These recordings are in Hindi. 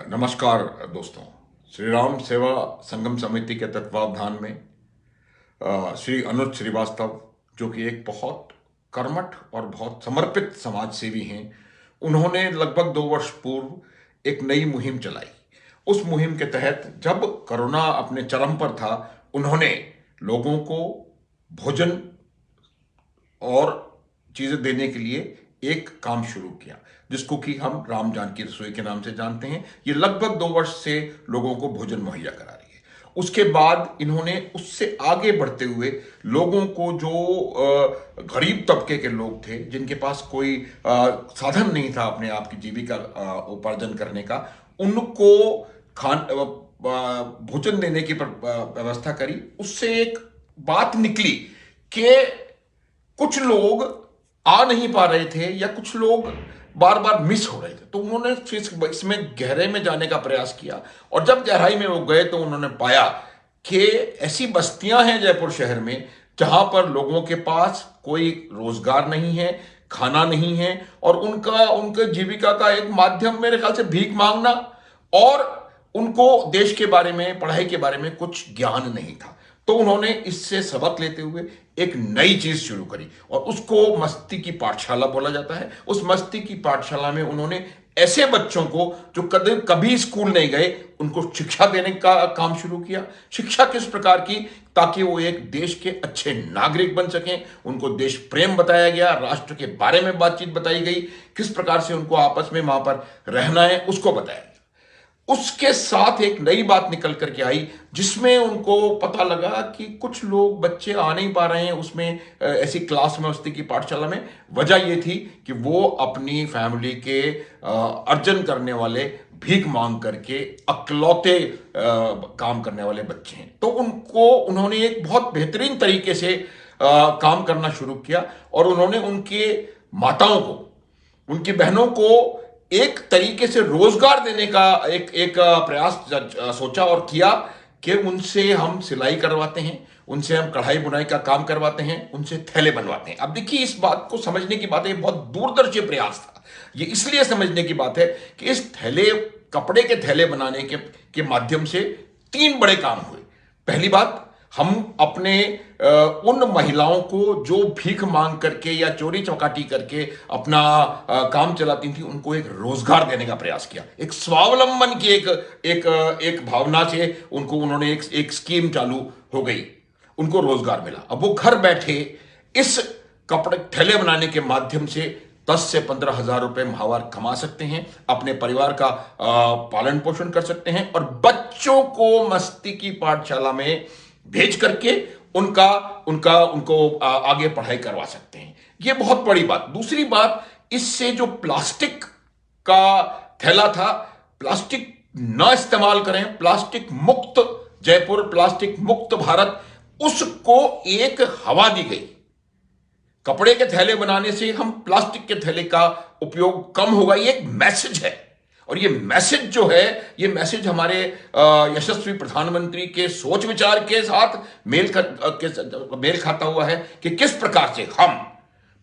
नमस्कार दोस्तों। श्री राम सेवा संगम समिति के तत्वावधान में श्री अनुज श्रीवास्तव, जो कि एक बहुत कर्मठ और बहुत समर्पित समाज सेवी हैं, उन्होंने लगभग 2 वर्ष पूर्व एक नई मुहिम चलाई। उस मुहिम के तहत जब कोरोना अपने चरम पर था, उन्होंने लोगों को भोजन और चीज़ें देने के लिए एक काम शुरू किया, जिसको कि हम राम जानकी रसोई के नाम से जानते हैं। ये लगभग 2 वर्ष से लोगों को भोजन मुहैया करा रही है। उसके बाद इन्होंने उससे आगे बढ़ते हुए लोगों को, जो गरीब तबके के लोग थे, जिनके पास कोई साधन नहीं था अपने आप की जीविका उपार्जन करने का, उनको भोजन देने की व्यवस्था करी। उससे एक बात निकली कि कुछ लोग आ नहीं पा रहे थे या कुछ लोग बार बार मिस हो रहे थे, तो उन्होंने इसमें गहरे में जाने का प्रयास किया। और जब गहराई में वो गए तो उन्होंने पाया कि ऐसी बस्तियां हैं जयपुर शहर में जहां पर लोगों के पास कोई रोजगार नहीं है, खाना नहीं है, और उनके जीविका का एक माध्यम मेरे ख्याल से भीख मांगना, और उनको देश के बारे में, पढ़ाई के बारे में कुछ ज्ञान नहीं था। तो उन्होंने इससे सबक लेते हुए एक नई चीज शुरू करी, और उसको मस्ती की पाठशाला बोला जाता है। उस मस्ती की पाठशाला में उन्होंने ऐसे बच्चों को जो कभी स्कूल नहीं गए, उनको शिक्षा देने का काम शुरू किया। शिक्षा किस प्रकार की, ताकि वो एक देश के अच्छे नागरिक बन सकें। उनको देश प्रेम बताया गया, राष्ट्र के बारे में बातचीत बताई गई, किस प्रकार से उनको आपस में वहां पर रहना है उसको बताया गया। उसके साथ एक नई बात निकल करके आई, जिसमें उनको पता लगा कि कुछ लोग, बच्चे आ नहीं पा रहे हैं उसमें, ऐसी क्लास में, मस्ती की पाठशाला में। वजह यह थी कि वो अपनी फैमिली के अर्जन करने वाले, भीख मांग करके अकलौते काम करने वाले बच्चे हैं। तो उन्होंने एक बहुत बेहतरीन तरीके से काम करना शुरू किया, और उन्होंने उनके माताओं को, उनकी बहनों को एक तरीके से रोजगार देने का एक प्रयास सोचा और किया कि उनसे हम सिलाई करवाते हैं, उनसे हम कढ़ाई बुनाई का काम करवाते हैं, उनसे थैले बनवाते हैं। अब देखिए, इस बात को समझने की बात है, बहुत दूरदर्शी प्रयास था। ये इसलिए समझने की बात है कि इस कपड़े के थैले बनाने के माध्यम से 3 बड़े काम हुए। पहली बात, हम अपने उन महिलाओं को जो भीख मांग करके या चोरी चौकाटी करके अपना काम चलाती थी, उनको एक रोजगार देने का प्रयास किया। एक स्वावलंबन की एक भावना से उन्होंने एक स्कीम चालू हो गई, उनको रोजगार मिला। अब वो घर बैठे इस कपड़े थैले बनाने के माध्यम से 10 से 15 हजार रुपए माहवार कमा सकते हैं, अपने परिवार का पालन पोषण कर सकते हैं, और बच्चों को मस्ती की पाठशाला में भेज करके उनको आगे पढ़ाई करवा सकते हैं। यह बहुत बड़ी बात। दूसरी बात, इससे जो प्लास्टिक का थैला था, प्लास्टिक ना इस्तेमाल करें, प्लास्टिक मुक्त जयपुर, प्लास्टिक मुक्त भारत, उसको एक हवा दी गई। कपड़े के थैले बनाने से हम प्लास्टिक के थैले का उपयोग कम होगा, ये एक मैसेज है। और ये मैसेज जो है, ये मैसेज हमारे यशस्वी प्रधानमंत्री के सोच विचार के साथ मेल खाता हुआ है कि किस प्रकार से हम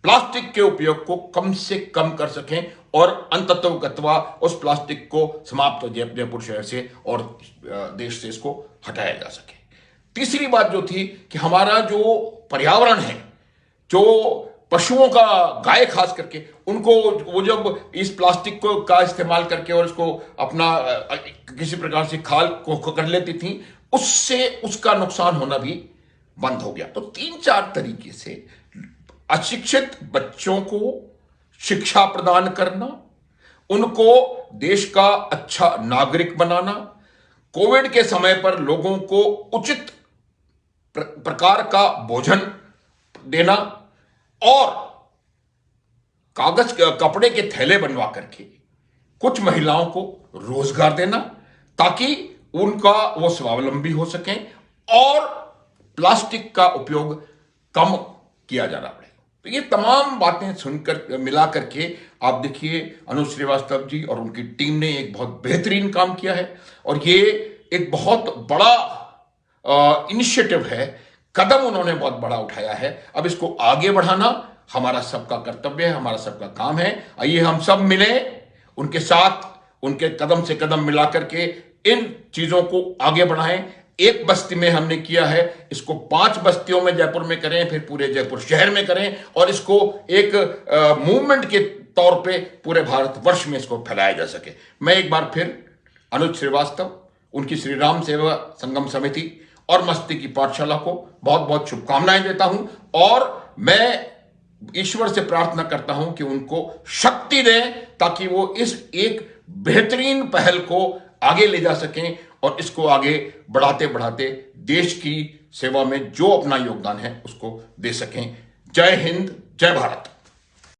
प्लास्टिक के उपयोग को कम से कम कर सकें, और अंततोगत्वा उस प्लास्टिक को समाप्त जयपुर शहर से और देश से इसको हटाया जा सके। तीसरी बात जो थी कि हमारा जो पर्यावरण है, जो पशुओं का, गाय खास करके, उनको वो जब इस प्लास्टिक का इस्तेमाल करके और इसको अपना किसी प्रकार से खाल को कर लेती थी, उससे उसका नुकसान होना भी बंद हो गया। तो 3-4 तरीके से अशिक्षित बच्चों को शिक्षा प्रदान करना, उनको देश का अच्छा नागरिक बनाना, कोविड के समय पर लोगों को उचित प्रकार का भोजन देना, और कपड़े के थैले बनवा करके कुछ महिलाओं को रोजगार देना, ताकि वो स्वावलंबी हो सकें और प्लास्टिक का उपयोग कम किया जाना पड़े। तो ये तमाम बातें सुनकर, मिला करके आप देखिए, अनुज श्रीवास्तव जी और उनकी टीम ने एक बहुत बेहतरीन काम किया है, और ये एक बहुत बड़ा इनिशिएटिव है, कदम उन्होंने बहुत बड़ा उठाया है। अब इसको आगे बढ़ाना हमारा सबका कर्तव्य है, हमारा सबका काम है। आइए हम सब मिलें, उनके साथ उनके कदम से कदम मिला करके इन चीजों को आगे बढ़ाएं। एक बस्ती में हमने किया है, इसको 5 बस्तियों में जयपुर में करें, फिर पूरे जयपुर शहर में करें, और इसको एक मूवमेंट के तौर पे पूरे भारतवर्ष में इसको फैलाया जा सके। मैं एक बार फिर अनुज श्रीवास्तव, उनकी श्री राम सेवा संगम समिति और मस्ती की पाठशाला को बहुत बहुत शुभकामनाएं देता हूं, और मैं ईश्वर से प्रार्थना करता हूं कि उनको शक्ति दें ताकि वो इस एक बेहतरीन पहल को आगे ले जा सकें और इसको आगे बढ़ाते बढ़ाते देश की सेवा में जो अपना योगदान है उसको दे सकें। जय हिंद, जय भारत।